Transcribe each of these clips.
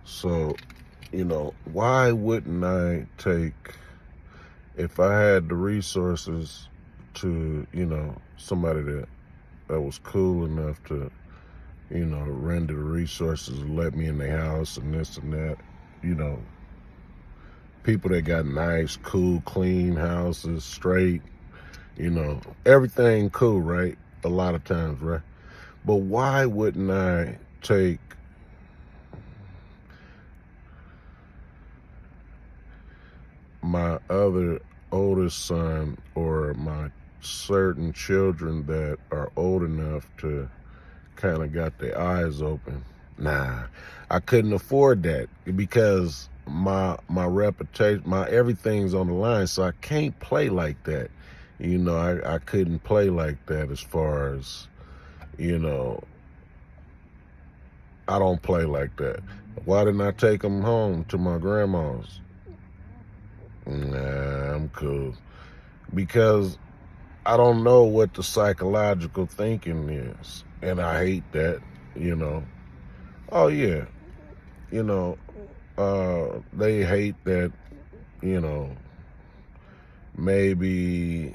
So, why wouldn't I take, if I had the resources to, somebody that was cool enough to, render the resources and let me in their house and this and that, you know, people that got nice, cool, clean houses, straight, everything cool, right? A lot of times, right? But why wouldn't I take my other oldest son or my certain children that are old enough to kind of got their eyes open? Nah, I couldn't afford that because my reputation, my everything's on the line, so I can't play like that. I couldn't play like that as far as, you know, I don't play like that. Why didn't I take them home to my grandma's? Nah, I'm cool. Because I don't know what the psychological thinking is. And I hate that, you know. Oh, yeah. You know, they hate that, you know, maybe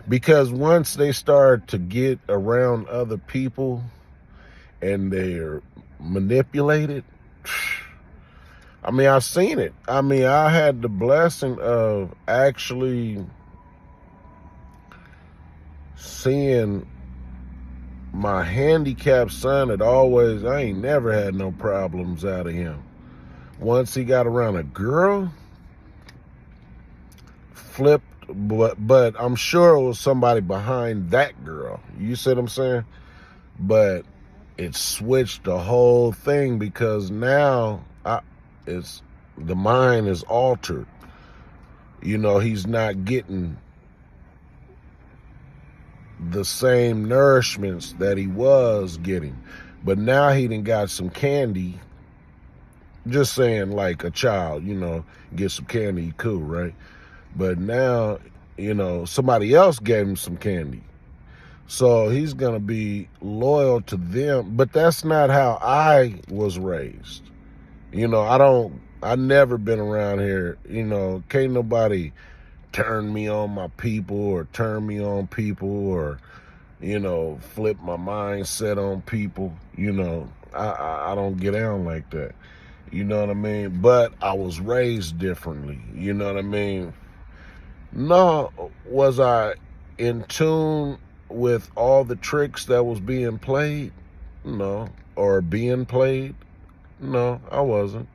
because once they start to get around other people and they're manipulated, I mean, I've seen it. I mean, I had the blessing of actually seeing my handicapped son I ain't never had no problems out of him. Once he got around a girl, flipped, but I'm sure it was somebody behind that girl. You see what I'm saying? But it switched the whole thing because now the mind is altered. He's not getting the same nourishments that he was getting. But now he done got some candy. Just saying, like a child, get some candy, cool, right? But now, somebody else gave him some candy. So he's going to be loyal to them. But that's not how I was raised. I never been around here. Can't nobody turn me on my people or turn me on people or, flip my mindset on people. I don't get down like that. You know what I mean? But I was raised differently. You know what I mean? No, was I in tune with all the tricks that was being played? No. Or being played? No, I wasn't.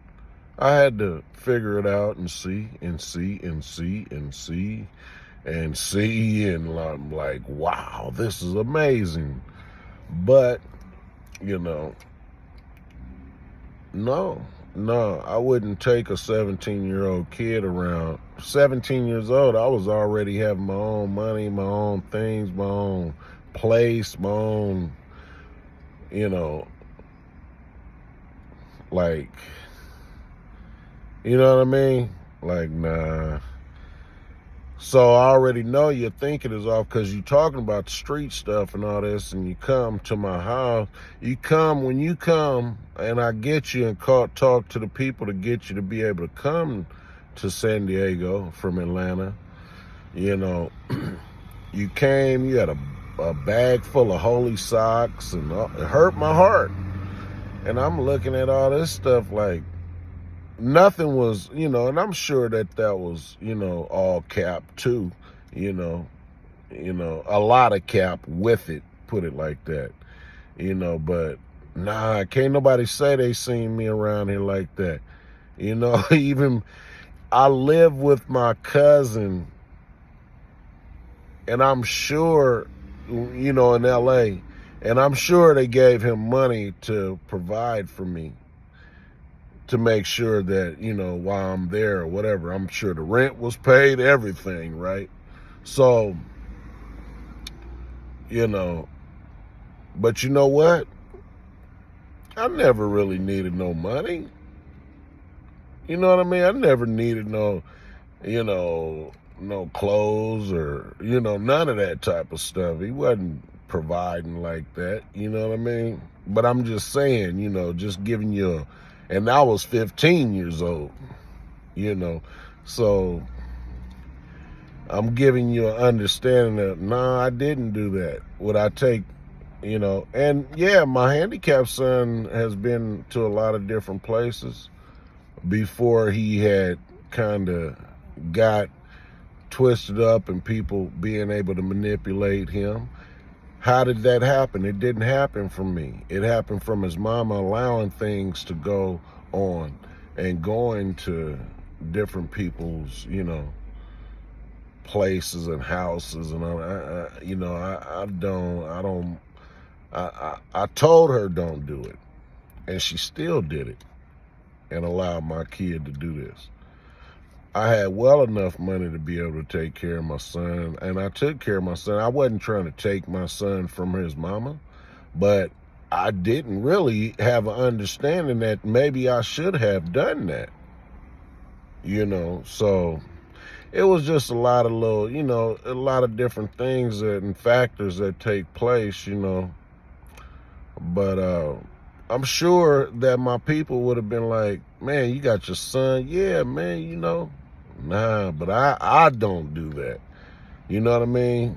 I had to figure it out and see and see and see and see and see, and I'm like, wow, this is amazing. But, no, I wouldn't take a 17-year-old kid around. 17 years old, I was already having my own money, my own things, my own place, my own, like, you know what I mean? Like, nah. So I already know your thinking is off because you're talking about the street stuff and all this, and you come to my house. When you come, and I get you and talk to the people to get you to be able to come to San Diego from Atlanta. You came, you had a bag full of holy socks, and it hurt my heart. And I'm looking at all this stuff like, nothing was, and I'm sure that was, all cap too, a lot of cap with it, put it like that, but nah, can't nobody say they seen me around here like that. Even I live with my cousin, and I'm sure, in LA, and I'm sure they gave him money to provide for me, to make sure that, while I'm there or whatever, I'm sure the rent was paid, everything, right? So, but you know what? I never really needed no money. You know what I mean? I never needed no clothes or, none of that type of stuff. He wasn't providing like that, you know what I mean? But I'm just saying, just giving you And I was 15 years old, you know. So I'm giving you an understanding that, nah, I didn't do that. Would I take, and yeah, my handicapped son has been to a lot of different places before he had kind of got twisted up and people being able to manipulate him. How did that happen? It didn't happen from me. It happened from his mama allowing things to go on and going to different people's, places and houses, and I told her don't do it, and she still did it and allowed my kid to do this. I had well enough money to be able to take care of my son, and I took care of my son. I wasn't trying to take my son from his mama, but I didn't really have an understanding that maybe I should have done that, so it was just a lot of a lot of different things and factors that take place, but I'm sure that my people would have been like, man, you got your son. Yeah, man, nah, but I don't do that. You know what I mean?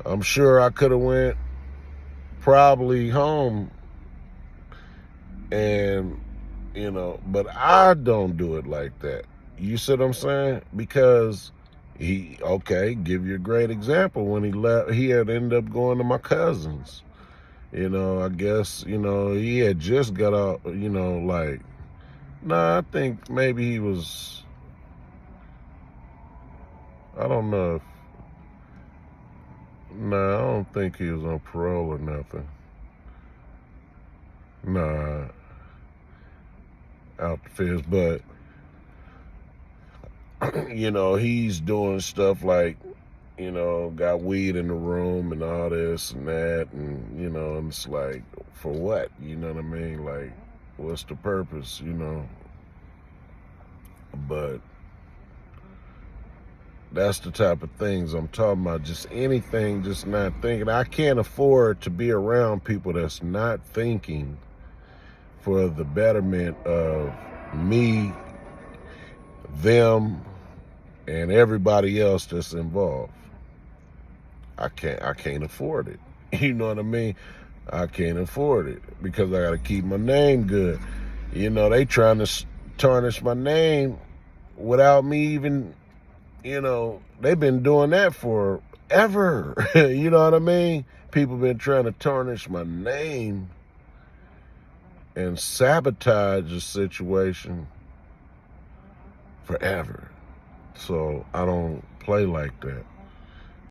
I'm sure I could have went probably home and, but I don't do it like that. You see what I'm saying? Because give you a great example. When he left, he had ended up going to my cousin's. I guess, he had just got out, I think maybe he was, I don't know if, I don't think he was on parole or nothing. Out the fence, but, he's doing stuff like, got weed in the room and all this and that, and, and it's like, for what? You know what I mean? Like, what's the purpose, But that's the type of things I'm talking about. Just anything, just not thinking. I can't afford to be around people that's not thinking for the betterment of me, them, and everybody else that's involved. I can't afford it. You know what I mean? I can't afford it because I got to keep my name good. They trying to tarnish my name without me even, they've been doing that forever. You know what I mean? People been trying to tarnish my name and sabotage the situation forever. So I don't play like that.